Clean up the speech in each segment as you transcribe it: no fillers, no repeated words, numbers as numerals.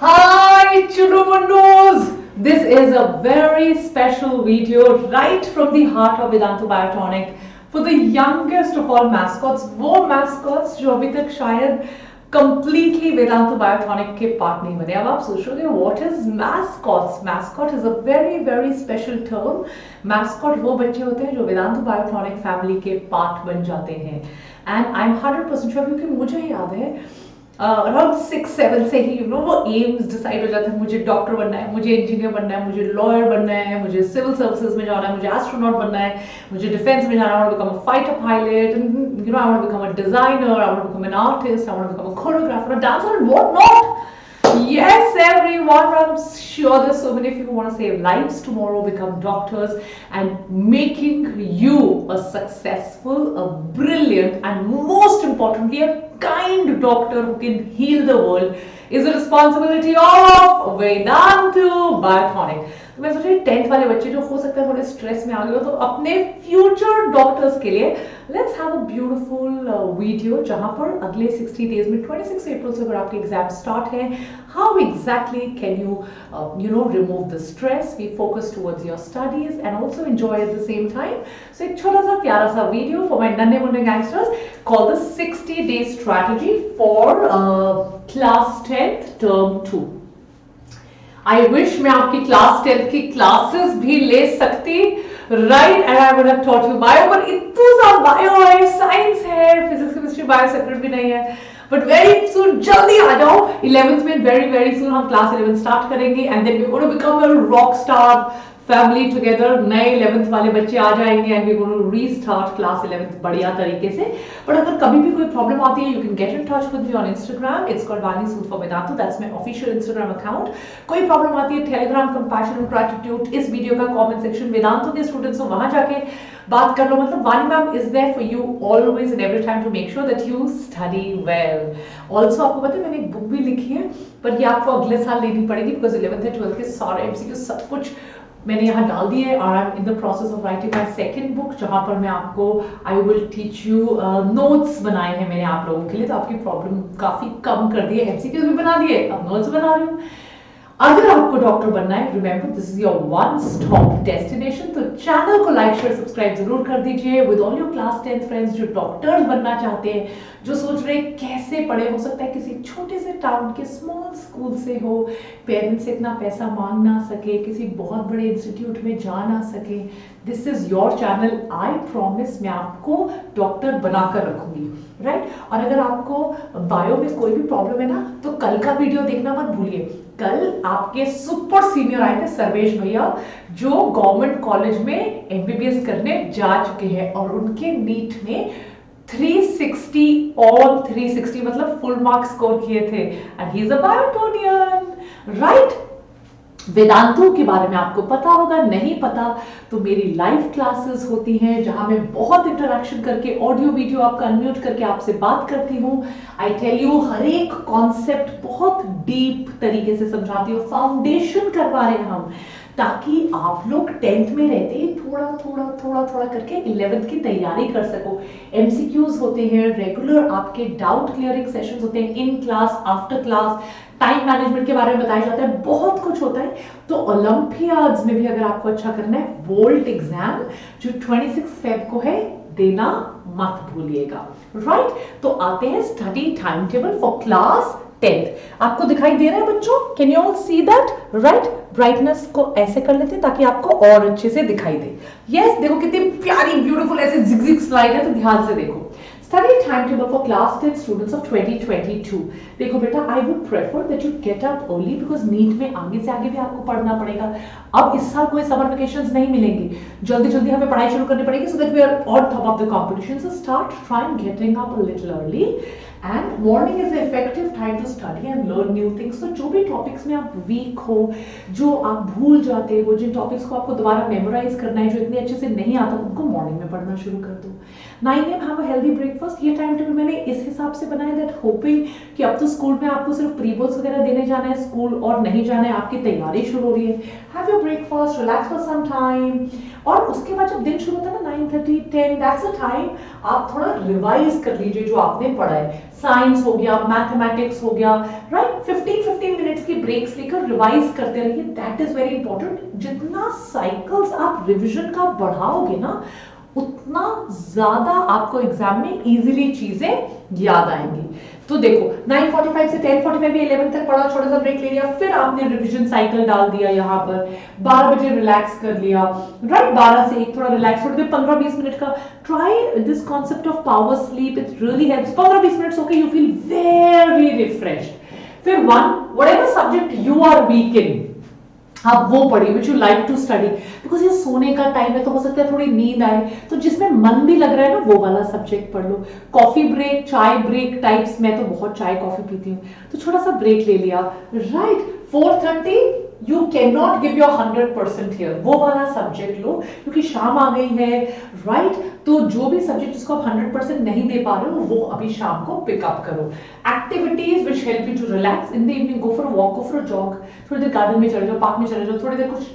Hi, Chudumundus! This is a very special video right from the heart of Vedanta Biotonic for the youngest of all mascots, वो mascots जो अभी तक शायद completely Vedanta Biotonic के part नहीं बने. अब आप सोच रहे हो what is mascots? Mascot is a very very special term. Mascot वो बच्चे होते हैं जो Vedanta Biotonic family के पार्ट बन जाते हैं. And I'm 100% sure क्योंकि मुझे याद है अराउंड 6-7 से ही वो एम्स डिसाइड हो जाते हैं. मुझे डॉक्टर बनना है, मुझे इंजीनियर बनना है, मुझे लॉयर बनना है, मुझे सिविल सर्विसेज में जाना है, मुझे एस्ट्रोनॉट बनना है, मुझे डिफेंस में जाना है. I want to become a fighter pilot, I want to become a designer, I want to become an artist, I want to become a choreographer, a dancer and what not. Yes, everyone. I'm sure there's so many of you who want to save lives tomorrow, become doctors, and making you a successful, a brilliant, and most importantly, a kind doctor who can heal the world is the responsibility of Vedantu Biotonic. तो मैं सोच रही 10th वाले बच्चे जो हो सकता है थोड़े स्ट्रेस में आ गए हो, तो अपने फ्यूचर डॉक्टर्स के लिए let's have a beautiful video जहां पर अगले 60 डेज में 26 अप्रैल से अगर आपके एग्जाम स्टार्ट है, how exactly can you remove the stress, we focus towards your studies and also enjoy at the same time. So एक छोटा सा प्यारा सा वीडियो फॉर माय नन्हे मुन्ने gangsters called the 60 day strategy for class 10th term 2. I wish मैं आपकी class 10th की क्लासेस भी ले सकती, right, and I would have taught you bio, पर इतना सा बायो है, साइंस है, फिजिक्स केमिस्ट्री बायो सेपरेट भी नहीं है. बट वेरी सून जल्दी आ जाओ. 11th में वेरी वेरी सून हम क्लास 11 स्टार्ट करेंगे and then we gonna become a rock star family together. नए 11th वाले बच्चे आ जाएंगे and we gonna restart class 11th बढ़िया तरीके से. बट अगर कभी भी कोई प्रॉब्लम आती है, you can get in touch with me on Instagram. It's called Vani Sood for Vedantu, that's my official Instagram account. कोई प्रॉब्लम आती है, टेलीग्राम कंपैशन एंड ग्रैटिट्यूड, इस वीडियो का कमेंट सेक्शन वेदांतु के स्टूडेंट्स हो, वहां जाके बात कर लो. मतलब Vani ma'am is there for you always and every time to make sure that you study well. Also आपको पता है मैंने एक बुक भी लिखी है, पर ये आपको अगले साल लेनी पड़ेगी बिकॉज 11th एंड 12th के सारे एमसीक्यू सब कुछ मैंने यहाँ डाल दिए है. और I am in the process of writing my second book जहां पर मैं आपको I will teach you notes बनाए हैं मैंने आप लोगों के लिए, तो आपकी प्रॉब्लम काफी कम कर दी है. एमसीक्यूज भी बना दिए, अब नोट्स बना रही हूँ. अगर आपको डॉक्टर बनना है, remember this is your one stop destination. तो चैनल को लाइक शेयर सब्सक्राइब जरूर कर दीजिए with all your class 10th friends जो डॉक्टर्स बनना चाहते हैं, जो सोच रहे हैं कैसे पढ़े. हो सकता है किसी छोटे से टाउन के स्मॉल स्कूल से हो, पेरेंट्स से इतना पैसा मांग ना सके, किसी बहुत बड़े इंस्टीट्यूट में जा ना सके. This is your channel. I promise मैं आपको डॉक्टर बनाकर रखूंगी, राइट. और अगर आपको बायो में कोई भी प्रॉब्लम है ना, तो कल का वीडियो देखना मत भूलिए. कल आपके सुपर सीनियर आए थे सर्वेश भैया, जो गवर्नमेंट कॉलेज में एमबीबीएस करने जा चुके हैं और उनके नीट में 360 ऑन 360 मतलब फुल मार्क्स स्कोर किए थे. And he is a बायोटोनियन, right. Vedantu के बारे में आपको पता होगा, नहीं पता तो मेरी लाइव क्लासेस होती हैं जहां मैं बहुत इंटरेक्शन करके ऑडियो वीडियो आपका अनम्यूट करके आपसे बात करती हूँ. आई टेल यू हर एक कॉन्सेप्ट बहुत डीप तरीके से समझाती हूँ. फाउंडेशन करवा रहे हैं हम, ताकि आप लोग 10th में रहते ही थोड़ा थोड़ा थोड़ा थोड़ा करके 11th की तैयारी कर सको. एमसीक्यूज होते हैं रेगुलर, आपके डाउट क्लियरिंग सेशंस होते हैं in class, after class, time management के बारे में बताया जाता है, बहुत कुछ होता है. तो ओलंपियाड्स में भी अगर आपको अच्छा करना है, वोल्ट एग्जाम जो 26 फेब को है, देना मत भूलिएगा, राइट. तो आते हैं study time table for class 10th. आपको दिखाई दे रहा है बच्चों? Can you all see that, right. Brightness को ऐसे कर लेते हैं ताकि आपको और अच्छे से दिखाई दे. यस, देखो कितनी प्यारी ब्यूटीफुल ऐसे जिगजिग स्लाइड है, तो ध्यान से देखो. Study timetable for class 10 students of 2022. देखो बेटा, I would prefer that you get up early because NEET में आगे से आगे भी आपको पढ़ना पड़ेगा. अब इस साल कोई समर वेकेशंस नहीं मिलेंगे, जल्दी जल्दी हमें पढ़ाई शुरू करनी पड़ेगी so that we are on top of the competition. So start trying getting up a little early. And morning is the effective time to study and learn new things. So जो भी टॉपिक्स में आप week हो, जो आप भूल जाते हो, जिन टॉपिक्स को आपको दोबारा मेमोराइज करना है, जो इतने अच्छे से नहीं आता, उनको मॉर्निंग में पढ़ना शुरू कर दो. 9 AM have a healthy breakfast. ये टाइम टेबल मैंने इस हिसाब से बनाया दैट होपिंग कि अब तो स्कूल में आपको सिर्फ प्री बोर्ड्स वगैरह देने जाना है, स्कूल और नहीं जाना है, आपकी तैयारी शुरू हो रही है. Have your breakfast, relax for some time. और उसके बाद जब दिन शुरू होता है ना 9:30 10, दैट्स अ टाइम आप थोड़ा रिवाइज कर लीजिए जो आपने पढ़ा है. साइंस हो गया, मैथमेटिक्स हो गया, राइट. 15-15 मिनट मिनट्स की ब्रेक्स लेकर रिवाइज करते रहिए, दैट इज वेरी इंपॉर्टेंट। जितना साइकिल्स आप रिविजन का बढ़ाओगे ना, उतना ज्यादा आपको एग्जाम में इजीली चीजें याद आएंगी। तो देखो 9:45 से 10:45 या 11 तक पढ़ा, छोटा सा ब्रेक ले लिया, फिर आपने रिवीजन साइकिल डाल दिया यहाँ पर, 12 बजे रिलैक्स कर लिया, राइट, 12 से 1 थोड़ा रिलैक्स, थोड़ी देर 15-20 मिनट का try this concept of power sleep, it really helps. 15-20 minutes होके यू फील वेरी रिफ्रेश्ड। फिर whatever subject you are weak in, आप वो पढ़िए which you like to study, because ये सोने का टाइम है, तो हो सकता है थोड़ी नींद आए, तो जिसमें मन भी लग रहा है ना वो वाला सब्जेक्ट पढ़ लो। कॉफी ब्रेक, चाय ब्रेक टाइप्स, मैं तो बहुत चाय कॉफी पीती हूँ, तो छोटा सा ब्रेक ले लिया, right. 4:30 you can not give your 100% here, वो वाला सब्जेक्ट लो, क्योंकि शाम आ गई है, राइट। तो जो भी सब्जेक्ट जिसको आप 100% नहीं दे पा रहे हो, वो अभी शाम को पिकअप करो। Activities which help you to relax in the evening, go for a walk, go for a jog, थोड़ी देर गार्डन में चले जाओ, पार्क में चले जाओ, थोड़ी देर कुछ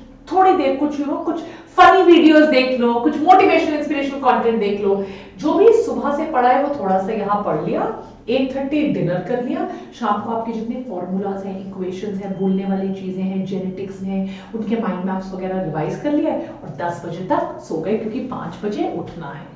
कुछ फनी वीडियोस देख लो, कुछ मोटिवेशनल इंस्पिरेशनल कंटेंट देख लो। जो भी सुबह से पढ़ा है वो थोड़ा सा यहाँ पढ़ लिया, 8:30 डिनर कर लिया, शाम को आपके जितने फॉर्मूलाज हैं, इक्वेशंस हैं, भूलने वाली चीजें हैं, जेनेटिक्स हैं, उनके माइंड मैप्स वगैरह रिवाइज कर लिया और 10 बजे तक सो गए, क्योंकि 5 बजे उठना है,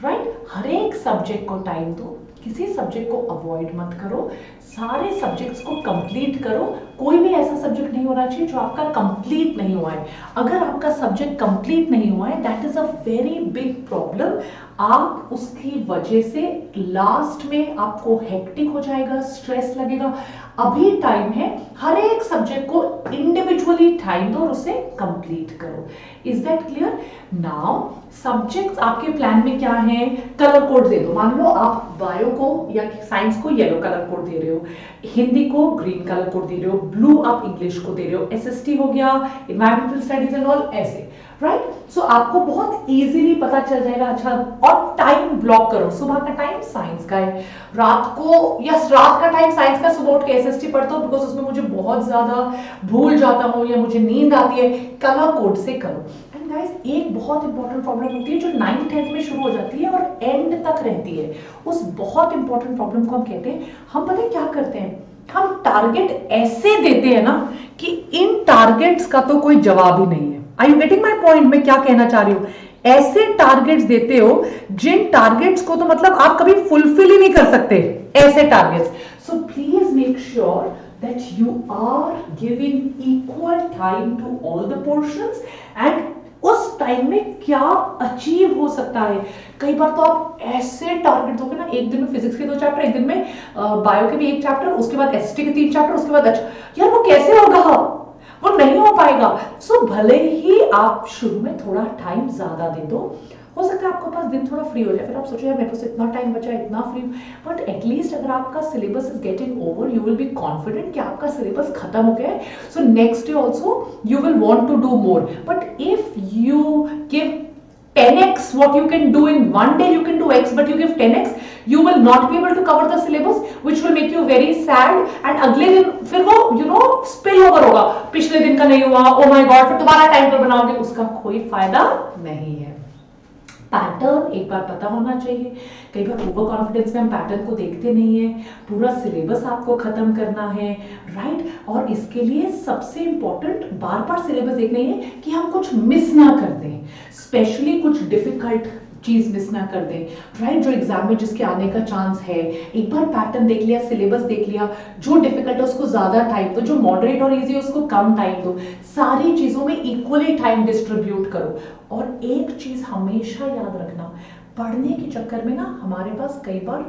राइट। हर एक सब्जेक्ट को टाइम दो, किसी सब्जेक्ट को अवॉइड मत करो, सारे सब्जेक्ट्स को कंप्लीट करो। कोई भी ऐसा सब्जेक्ट नहीं होना चाहिए जो आपका कंप्लीट नहीं हुआ है। अगर आपका सब्जेक्ट कंप्लीट नहीं हुआ है, that is a very big problem. आप उसकी वजह से लास्ट में आपको हेक्टिक हो जाएगा, स्ट्रेस लगेगा। अभी टाइम है, हर एक सब्जेक्ट को इंडिविजुअली टाइम दो और उसे कंप्लीट करो। Is that clear? Now subjects आपके प्लान में क्या है, कलर कोड दे दो। मान लो आप बायो को या साइंस को येलो कलर कोड दे रहे हो, हिंदी को ग्रीन कलर कोड दे रहे हो, ब्लू आप इंग्लिश को दे रहे हो, एसएसटी हो गया, एनवायरमेंटल स्टडीज एंड ऑल, ऐसे, राइट। सो आपको बहुत इजीली पता चल जाएगा। अच्छा, और टाइम ब्लॉक करो, सुबह का टाइम साइंस का है, रात को या रात का टाइम साइंस का, सुबह उठ के एसएसटी पढ़ता हूँ, बिकॉज उसमें मुझे बहुत ज्यादा भूल जाता हूँ या मुझे नींद आती है, कलर कोड से करो। एंड गाइस, एक बहुत इंपॉर्टेंट प्रॉब्लम होती है जो 9th-10th में शुरू हो जाती है और एंड तक रहती है। उस बहुत इंपॉर्टेंट प्रॉब्लम को हम कहते हैं, हम पता है क्या करते हैं, हम टारगेट ऐसे देते हैं ना कि इन टारगेट्स का तो कोई जवाब ही नहीं है। Are you getting my point? मैं क्या कहना चाह रही हूं? ऐसे टारगेट्स देते हो जिन टारगेट्स को तो मतलब आप कभी फुलफिल ही नहीं कर सकते, ऐसे targets. So please make sure that you are giving equal time to all the portions and उस टाइम में क्या अचीव हो सकता है। कई बार तो आप ऐसे टारगेट दोगे ना, एक दिन में फिजिक्स के 2 चैप्टर, एक दिन में बायो के भी 1 चैप्टर, उसके बाद एसटी के 3 चैप्टर, उसके बाद अच्छा यार वो कैसे होगा, वो नहीं हो पाएगा। सो भले ही आप शुरू में थोड़ा टाइम ज्यादा दे दो, हो सकता है आपके पास दिन थोड़ा फ्री हो जाए, फिर आप सोचो यार मेरे पास इतना टाइम बचा है, इतना फ्री, बट एटलीस्ट अगर आपका syllabus is getting over, you will be confident कि आपका सिलेबस खत्म हो गया है। So next day also you will want to do more. But if you give 10x what you can do in one day, you can do x, but you give 10x, you will not be able to cover the syllabus, which will make you very sad, and अगले दिन फिर वो spill over होगा, पिछले दिन का नहीं हुआ, oh my god, फिर दोबारा टाइम टेबल बनाओगे, उसका कोई फायदा नहीं है। पैटर्न एक बार पता होना चाहिए। कई बार ओवर कॉन्फिडेंस में हम पैटर्न को देखते नहीं है, पूरा सिलेबस आपको खत्म करना है, राइट। और इसके लिए सबसे इंपॉर्टेंट बार बार सिलेबस देखना ही है कि हम कुछ मिस ना कर दें, स्पेशली कुछ डिफिकल्ट चीज मिस ना कर दें, राइट। जो एग्जाम में जिसके आने का चांस है, एक बार पैटर्न देख लिया, सिलेबस देख लिया, जो डिफिकल्ट है उसको ज्यादा टाइम दो, जो मॉडरेट और इजी है उसको कम टाइम दो, सारी चीजों में इक्वली टाइम डिस्ट्रीब्यूट करो। और एक चीज हमेशा याद रखना, पढ़ने के चक्कर में ना हमारे पास कई बार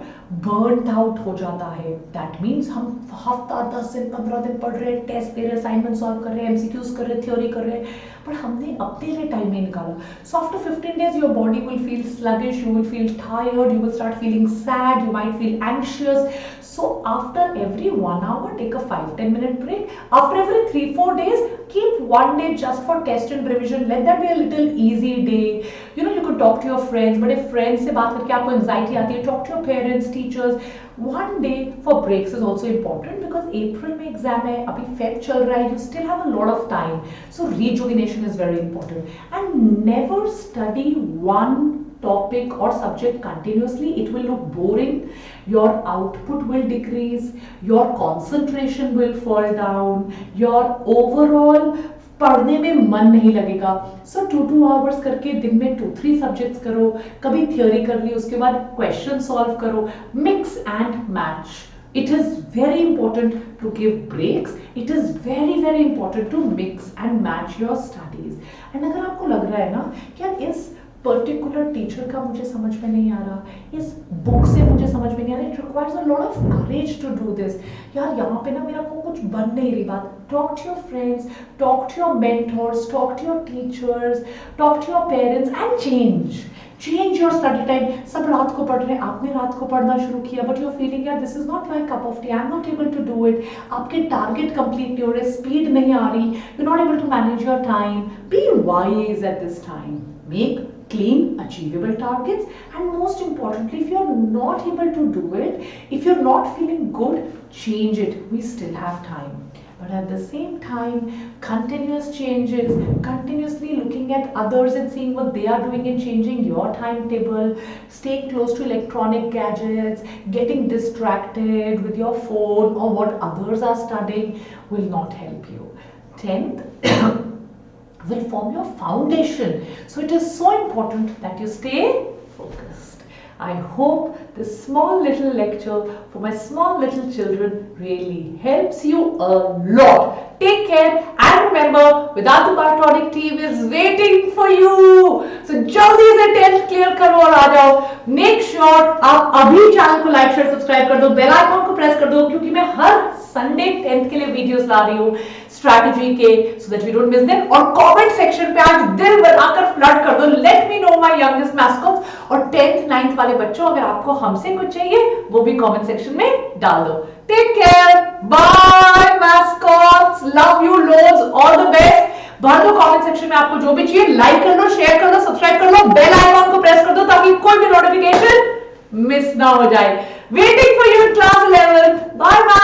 बर्न आउट हो जाता है। दैट मीन्स हम हफ्ता 10 दिन 15 दिन पढ़ रहे हैं, टेस्ट दे रहे हैं, असाइनमेंट सॉल्व कर रहे हैं, एमसीक्यूज कर रहे हैं, थ्योरी कर रहे हैं, पर हमने अपने लिए टाइम नहीं निकाला। So after 15 days your body will feel sluggish, you will feel tired, you will start feeling sad, you might feel anxious. So after every 1 hour take a 5-10 minute break. After every 3-4 days keep 1 day just for test and revision. Let that be a little easy day. You could talk to your friends, but if friends से बात करके आपको anxiety आती है, talk to your parents, teachers. 1 day for breaks is also important because April में exam है, अभी Feb चल रहा है, you still have a lot of time. So rejuvenation is very important. And never study one topic or subject continuously, it will look boring, your output will decrease, your concentration will fall down, your overall पढ़ने में मन नहीं लगेगा. सो 2 hours करके दिन में 2-3 subjects करो, कभी थियोरी कर ली, उसके बाद क्वेश्चन सॉल्व करो, mix and match. It is very important to give breaks. It is very very important to mix and match your studies. And अगर आपको लग रहा है ना कि यार इस पर्टिकुलर टीचर का मुझे समझ में नहीं आ रहा, इस बुक से मुझे समझ में नहीं आ रहा, it requires a lot of courage to do this. यार यहाँ पे ना मेरा को कुछ बन नहीं रही बात. Talk to your friends, talk to your mentors, talk to your teachers, talk to your parents and change your study time. सब रात को पढ़ रहे हैं, आपने रात को पढ़ना शुरू किया, बट यू आर फीलिंग यार this is not my cup of tea, I am not able to do it. आपके टारगेट कंप्लीट नहीं हो रहे, स्पीड नहीं आ रही, you not able to manage your time. Be wise at this time. Make clean achievable targets, and most importantly, if you're not able to do it, if you're not feeling good, change it. We still have time. But at the same time, continuous changes, continuously looking at others and seeing what they are doing and changing your timetable, staying close to electronic gadgets, getting distracted with your phone or what others are studying will not help you. 10th will form your foundation. So it is so important that you stay focused. I hope this small little lecture for my small little children really helps you a lot. Take care and remember, Vedanta Biotronic team is waiting for you. So jaldi se 10th clear karo aur aa jao. Make sure आप अभी channel को like share subscribe कर दो, bell icon को press कर दो, क्योंकि मैं हर संडे 10th के लिए वीडियोस ला रही हूँ स्ट्रैटेजी के, so that we don't miss them. और कमेंट सेक्शन पे आज दिल बनाकर फ्लड कर दो, let me know my youngest mascots. और 10th 9th वाले बच्चों, अगर आपको हमसे कुछ चाहिए वो भी कमेंट सेक्शन में डाल दो. Take care, bye mascots, love you loads, all the best. भर दो कमेंट सेक्शन में आपको जो भी चाहिए, लाइक कर लो, शेयर कर लो, सब्सक्राइब कर लो, बेल आइकॉन को प्रेस कर दो ताकि कोई भी नोटिफिकेशन मिस ना हो जाए. Waiting for you in class 11th. Bye bye.